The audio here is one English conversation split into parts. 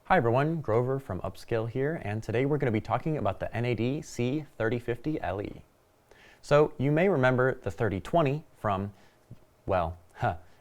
Hi everyone, Grover from Upscale here, and today we're going to be talking about the NAD C 3050 LE. So you may remember the 3020 from, well,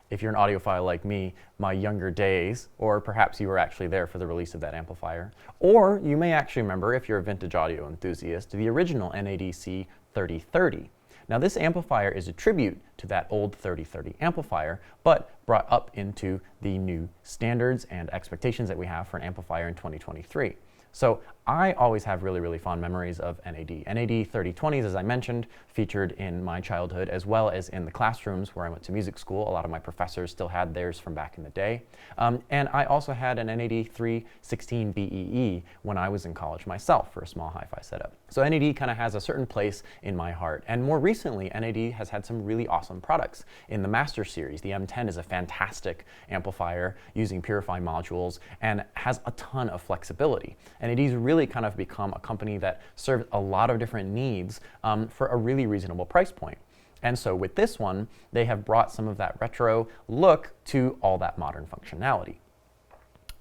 if you're an audiophile like me, my younger days, or perhaps you were actually there for the release of that amplifier. Or you may actually remember, if you're a vintage audio enthusiast, the original NAD C 3030. Now this amplifier is a tribute to that old 3030 amplifier, but brought up into the new standards and expectations that we have for an amplifier in 2023. So I always have really fond memories of NAD. NAD 3020s, as I mentioned, featured in my childhood as well as in the classrooms where I went to music school. A lot of my professors still had theirs from back in the day. And I also had an NAD 316 BEE when I was in college myself for a small hi-fi setup. So NAD kind of has a certain place in my heart. And more recently, NAD has had some really awesome products. In the Master Series, the M10 is a fantastic amplifier using Purify modules and has a ton of flexibility. NAD's really kind of become a company that serves a lot of different needs for a really reasonable price point. And so with this one, they have brought some of that retro look to all that modern functionality.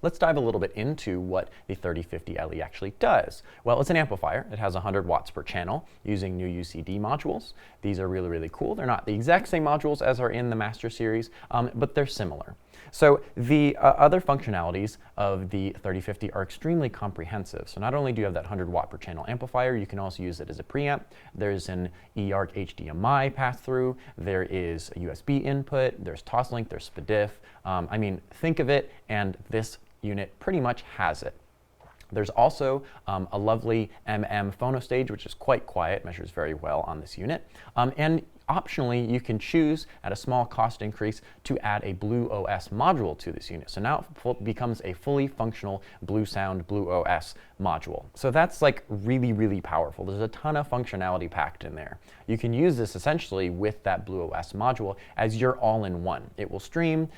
Let's dive a little bit into what the 3050 LE actually does. Well, it's an amplifier. It has 100 watts per channel using new UCD modules. These are really cool. They're not the exact same modules as are in the Master Series, but they're similar. So the other functionalities of the 3050 are extremely comprehensive. So not only do you have that 100 watt per channel amplifier, you can also use it as a preamp. There's an eARC HDMI pass-through. There is a USB input. There's Toslink. There's SPDIF. I mean, think of it, and this unit pretty much has it. There's also a lovely phonostage, which is quite quiet, measures very well on this unit. And optionally, you can choose at a small cost increase to add a BluOS module to this unit. So now it becomes a fully functional BlueSound BluOS module. So that's like really powerful. There's a ton of functionality packed in there. You can use this essentially with that BluOS module as your all-in-one. It will stream.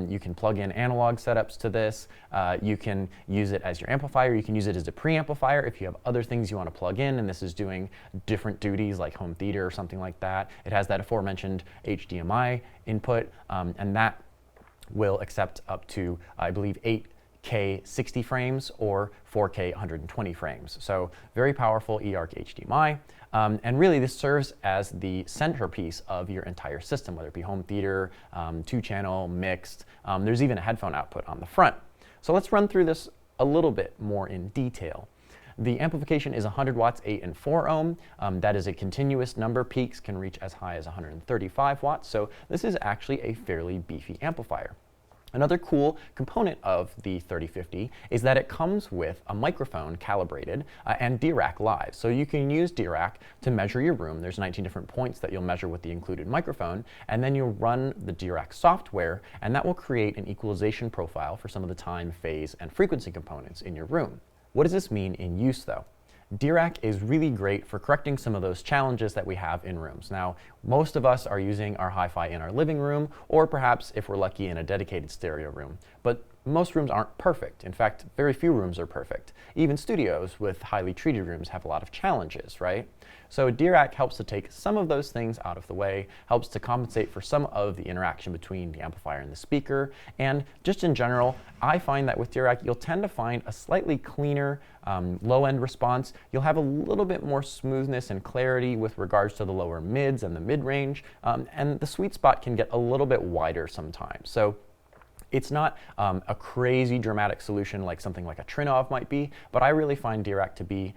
You can plug in analog setups to this. You can use it as your amplifier. You can use it as a preamplifier if you have other things you want to plug in, and this is doing different duties like home theater or something like that. It has that aforementioned HDMI input, and that will accept up to, I believe, 8K 60 frames or 4K 120 frames. So very powerful eARC HDMI. And really this serves as the centerpiece of your entire system, whether it be home theater, 2-channel, mixed. There's even a headphone output on the front. So let's run through this a little bit more in detail. The amplification is 100 watts, 8 and 4 ohm. That is a continuous number. Peaks can reach as high as 135 watts. So this is actually a fairly beefy amplifier. Another cool component of the 3050 is that it comes with a microphone calibrated and Dirac live. So you can use Dirac to measure your room. There's 19 different points that you'll measure with the included microphone, and then you'll run the Dirac software, and that will create an equalization profile for some of the time, phase, and frequency components in your room. What does this mean in use though? Dirac is really great for correcting some of those challenges that we have in rooms. Now, most of us are using our hi-fi in our living room, or perhaps if we're lucky in a dedicated stereo room. But most rooms aren't perfect. In fact, very few rooms are perfect. Even studios with highly treated rooms have a lot of challenges, right? So Dirac helps to take some of those things out of the way, helps to compensate for some of the interaction between the amplifier and the speaker, and just in general, I find that with Dirac, you'll tend to find a slightly cleaner low-end response. You'll have a little bit more smoothness and clarity with regards to the lower mids and the mid-range, and the sweet spot can get a little bit wider sometimes. So it's not a crazy dramatic solution like something like a Trinnov might be, but I really find Dirac to be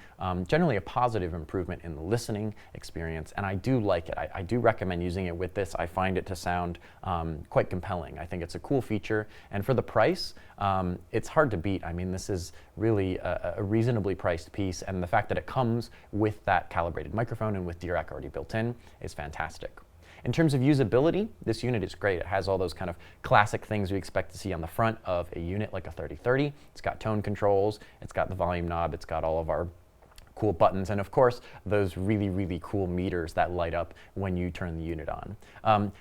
generally a positive improvement in the listening experience, and I do like it. I do recommend using it with this. I find it to sound quite compelling. I think it's a cool feature, and for the price, it's hard to beat. I mean, this is really a reasonably priced piece, and the fact that it comes with that calibrated microphone and with Dirac already built in is fantastic. In terms of usability, this unit is great. It has all those kind of classic things we expect to see on the front of a unit like a 3030. It's got tone controls, it's got the volume knob, it's got all of our cool buttons, and of course, those really, really cool meters that light up when you turn the unit on.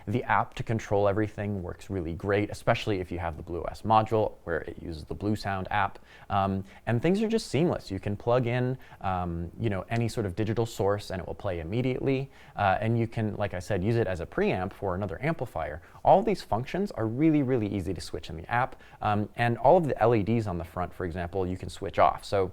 The app to control everything works really great, especially if you have the BluOS module where it uses the BlueSound app. And things are just seamless. You can plug in any sort of digital source and it will play immediately. And you can, like I said, use it as a preamp for another amplifier. All of these functions are really, really easy to switch in the app. And all of the LEDs on the front, for example, you can switch off. So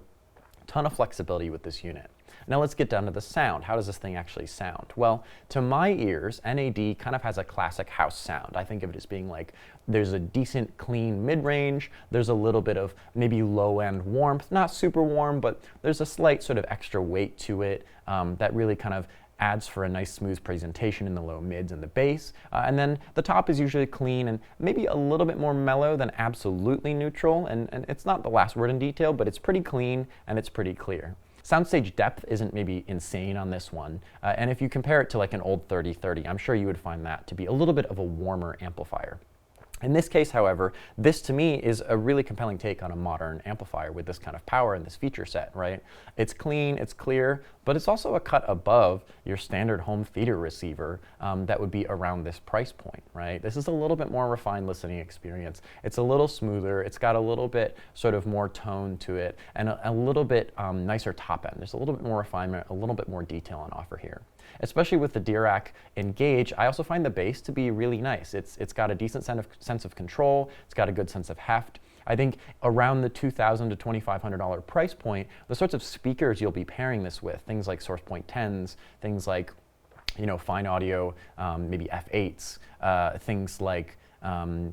ton of flexibility with this unit. Now let's get down to the sound. How does this thing actually sound? Well, to my ears, NAD kind of has a classic house sound. I think of it as being like there's a decent clean mid-range, there's a little bit of maybe low-end warmth, not super warm, but there's a slight sort of extra weight to it that really kind of adds for a nice smooth presentation in the low mids and the bass. And then the top is usually clean and maybe a little bit more mellow than absolutely neutral. And it's not the last word in detail, but it's pretty clean and it's pretty clear. Soundstage depth isn't maybe insane on this one. And if you compare it to like an old 3030, I'm sure you would find that to be a little bit of a warmer amplifier. In this case, however, this to me is a really compelling take on a modern amplifier with this kind of power and this feature set, right? It's clean, it's clear, but it's also a cut above your standard home theater receiver that would be around this price point, right? This is a little bit more refined listening experience. It's a little smoother, it's got a little bit sort of more tone to it, and a little bit nicer top end. There's a little bit more refinement, a little bit more detail on offer here. Especially with the Dirac Engage, I also find the bass to be really nice. It's got a decent sense of control, it's got a good sense of heft. I think around the $2,000 to $2,500 price point, the sorts of speakers you'll be pairing this with, things like SourcePoint 10s, things like fine audio, maybe F8s, things like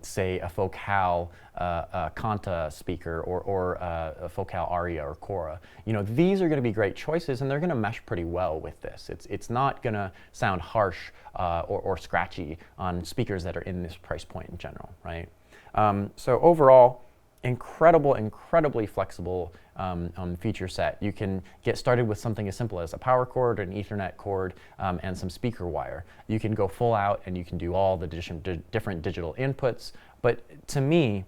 say a Focal Conta speaker or a Focal Aria or Cora. These are going to be great choices and they're going to mesh pretty well with this. It's not going to sound harsh or scratchy on speakers that are in this price point in general, right? So overall, incredibly flexible feature set. You can get started with something as simple as a power cord, an Ethernet cord, and some speaker wire. You can go full out and you can do all the different digital inputs. But to me,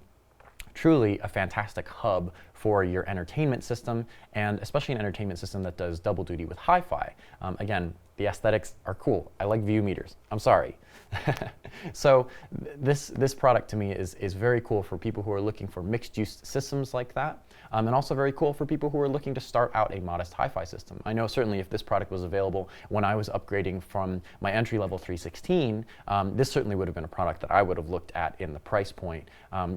truly a fantastic hub for your entertainment system, and especially an entertainment system that does double duty with hi-fi. Again, the aesthetics are cool. I like view meters. I'm sorry. So this product to me is very cool for people who are looking for mixed use systems like that, and also very cool for people who are looking to start out a modest hi-fi system. I know certainly if this product was available when I was upgrading from my entry-level 316, this certainly would have been a product that I would have looked at in the price point,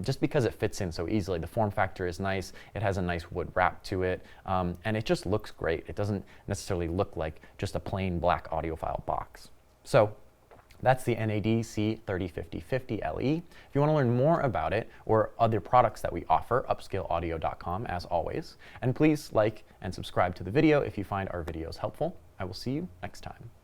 just because it fits in so easily. The form factor is nice, it has a nice wood wrap to it, and it just looks great. It doesn't necessarily look like just a plain black audiophile box. So that's the NAD C 305050 LE. If you want to learn more about it or other products that we offer, upscaleaudio.com as always. And please like and subscribe to the video if you find our videos helpful. I will see you next time.